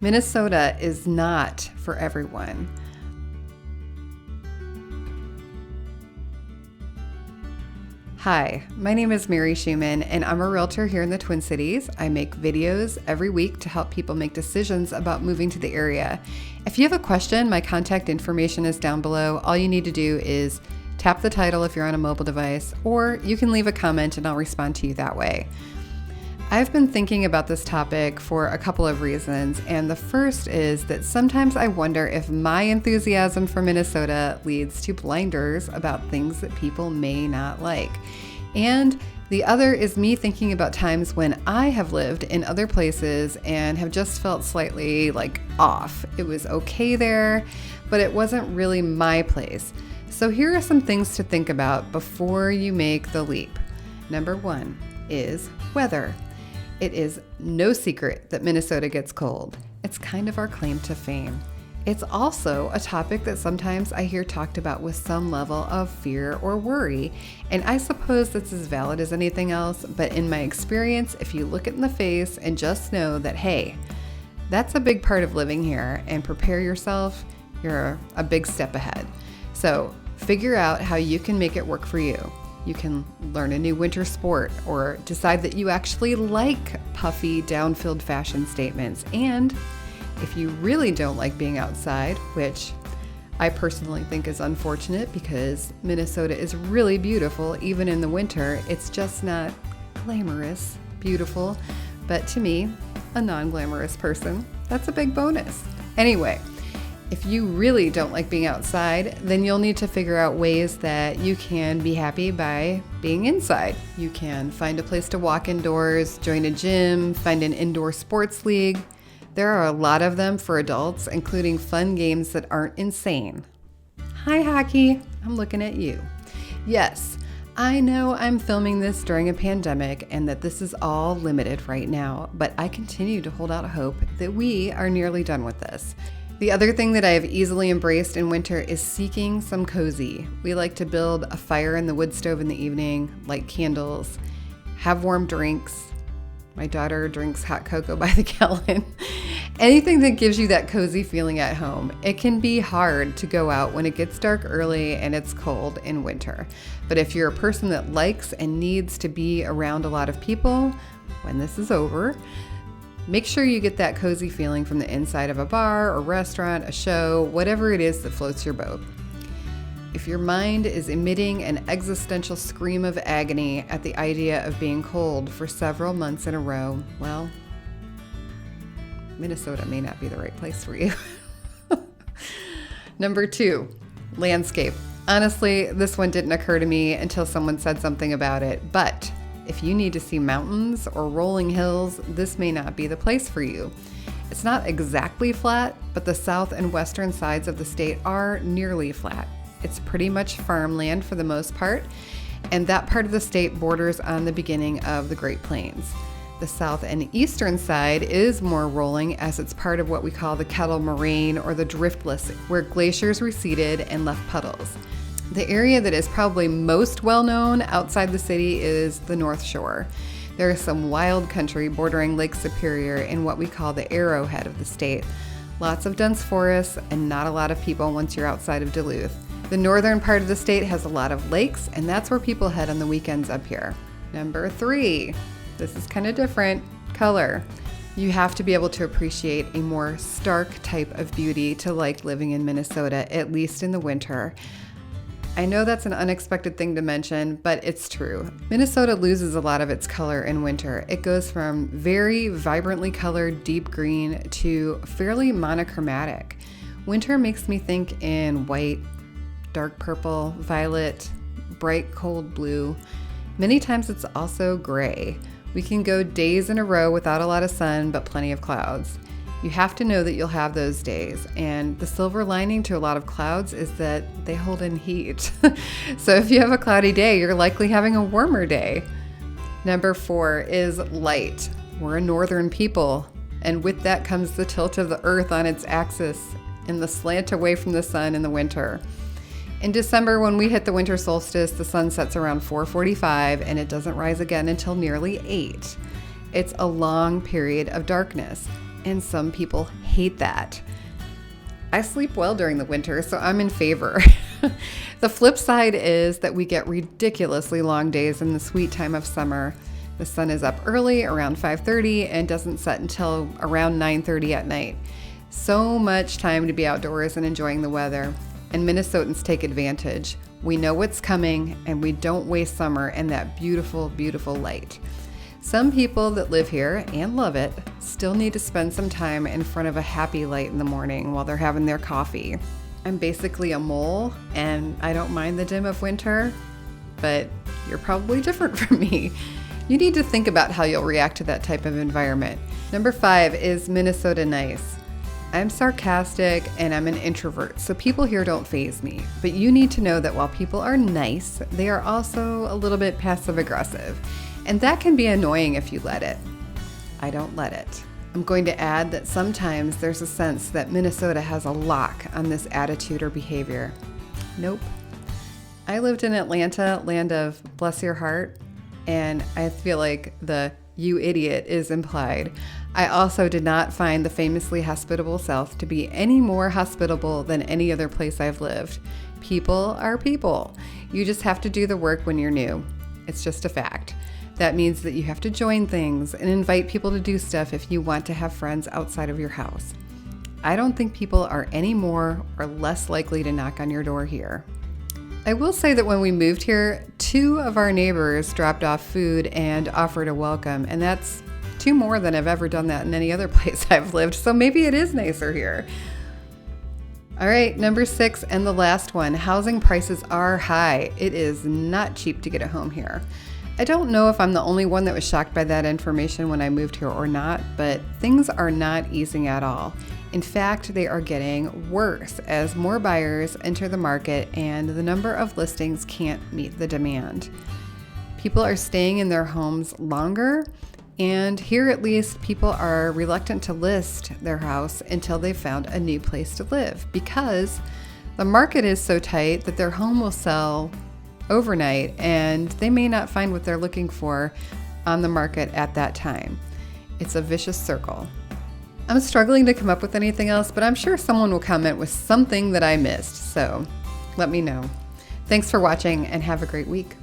Minnesota is not for everyone. Hi, my name is Mary Schumann, and I'm a realtor here in the Twin Cities. I make videos every week to help people make decisions about moving to the area. If you have a question, my contact information is down below. All you need to do is tap the title if you're on a mobile device, or you can leave a comment and I'll respond to you that way. I've been thinking about this topic for a couple of reasons, and the first is that sometimes I wonder if my enthusiasm for Minnesota leads to blinders about things that people may not like. And the other is me thinking about times when I have lived in other places and have just felt slightly off. It was okay there, but it wasn't really my place. So here are some things to think about before you make the leap. Number one is weather. It is no secret that Minnesota gets cold. It's kind of our claim to fame. It's also a topic that sometimes I hear talked about with some level of fear or worry, and I suppose that's as valid as anything else, but in my experience, if you look it in the face and just know that, hey, that's a big part of living here, and prepare yourself, you're a big step ahead. So figure out how you can make it work for you. You can learn a new winter sport or decide that you actually like puffy, down-filled fashion statements. And if you really don't like being outside, which I personally think is unfortunate because Minnesota is really beautiful even in the winter, it's just not glamorous, beautiful. But to me, a non-glamorous person, that's a big bonus. Anyway, if you really don't like being outside, then you'll need to figure out ways that you can be happy by being inside. You can find a place to walk indoors, join a gym, find an indoor sports league. There are a lot of them for adults, including fun games that aren't insane. Hi, hockey. I'm looking at you. Yes, I know I'm filming this during a pandemic and that this is all limited right now, but I continue to hold out hope that we are nearly done with this. The other thing that I have easily embraced in winter is seeking some cozy. We like to build a fire in the wood stove in the evening, light candles, have warm drinks. My daughter drinks hot cocoa by the gallon. Anything that gives you that cozy feeling at home. It can be hard to go out when it gets dark early and it's cold in winter. But if you're a person that likes and needs to be around a lot of people, when this is over, make sure you get that cozy feeling from the inside of a bar or restaurant, a show, whatever it is that floats your boat. If your mind is emitting an existential scream of agony at the idea of being cold for several months in a row, well, Minnesota may not be the right place for you. Number two, landscape. Honestly, this one didn't occur to me until someone said something about it, but if you need to see mountains or rolling hills, this may not be the place for you. It's not exactly flat, but the south and western sides of the state are nearly flat. It's pretty much farmland for the most part, and that part of the state borders on the beginning of the Great Plains. The south and eastern side is more rolling, as it's part of what we call the Kettle Moraine or the Driftless, where glaciers receded and left puddles. The area that is probably most well known outside the city is the North Shore. There is some wild country bordering Lake Superior in what we call the arrowhead of the state. Lots of dense forests and not a lot of people once you're outside of Duluth. The northern part of the state has a lot of lakes, and that's where people head on the weekends up here. Number three, this is kind of different, color. You have to be able to appreciate a more stark type of beauty to like living in Minnesota, at least in the winter. I know that's an unexpected thing to mention, but it's true. Minnesota loses a lot of its color in winter. It goes from very vibrantly colored deep green to fairly monochromatic. Winter makes me think in white, dark purple, violet, bright cold blue. Many times it's also gray. We can go days in a row without a lot of sun, but plenty of clouds. You have to know that you'll have those days, and the silver lining to a lot of clouds is that they hold in heat. So if you have a cloudy day, you're likely having a warmer day. Number four is light. We're a northern people, and with that comes the tilt of the earth on its axis and the slant away from the sun in the winter. In December, when we hit the winter solstice, the sun sets around 4:45 and it doesn't rise again until nearly 8. It's a long period of darkness. and some people hate that. I sleep well during the winter, so I'm in favor. The flip side is that we get ridiculously long days in the sweet time of summer. The sun is up early, around 5:30, and doesn't set until around 9:30 at night. So much time to be outdoors and enjoying the weather. And Minnesotans take advantage. We know what's coming, and we don't waste summer in that beautiful, beautiful light. Some people that live here and love it still need to spend some time in front of a happy light in the morning while they're having their coffee. I'm basically a mole, and I don't mind the dim of winter, but you're probably different from me. You need to think about how you'll react to that type of environment. Number 5 is Minnesota nice. I'm sarcastic and I'm an introvert, so people here don't faze me. But you need to know that while people are nice, they are also a little bit passive aggressive. And that can be annoying if you let it. I don't let it. I'm going to add that sometimes there's a sense that Minnesota has a lock on this attitude or behavior. Nope. I lived in Atlanta, land of bless your heart, and I feel like the "you idiot" is implied. I also did not find the famously hospitable South to be any more hospitable than any other place I've lived. People are people. You just have to do the work when you're new. It's just a fact. That means that you have to join things and invite people to do stuff if you want to have friends outside of your house. I don't think people are any more or less likely to knock on your door here. I will say that when we moved here, 2 of our neighbors dropped off food and offered a welcome, and that's 2 more than I've ever done that in any other place I've lived, so maybe it is nicer here. All right, number 6 and the last one, housing prices are high. It is not cheap to get a home here. I don't know if I'm the only one that was shocked by that information when I moved here or not, but things are not easing at all. In fact, they are getting worse as more buyers enter the market and the number of listings can't meet the demand. People are staying in their homes longer, and here at least people are reluctant to list their house until they've found a new place to live because the market is so tight that their home will sell overnight and they may not find what they're looking for on the market at that time. It's a vicious circle. I'm struggling to come up with anything else, but I'm sure someone will comment with something that I missed, so let me know. Thanks for watching and have a great week.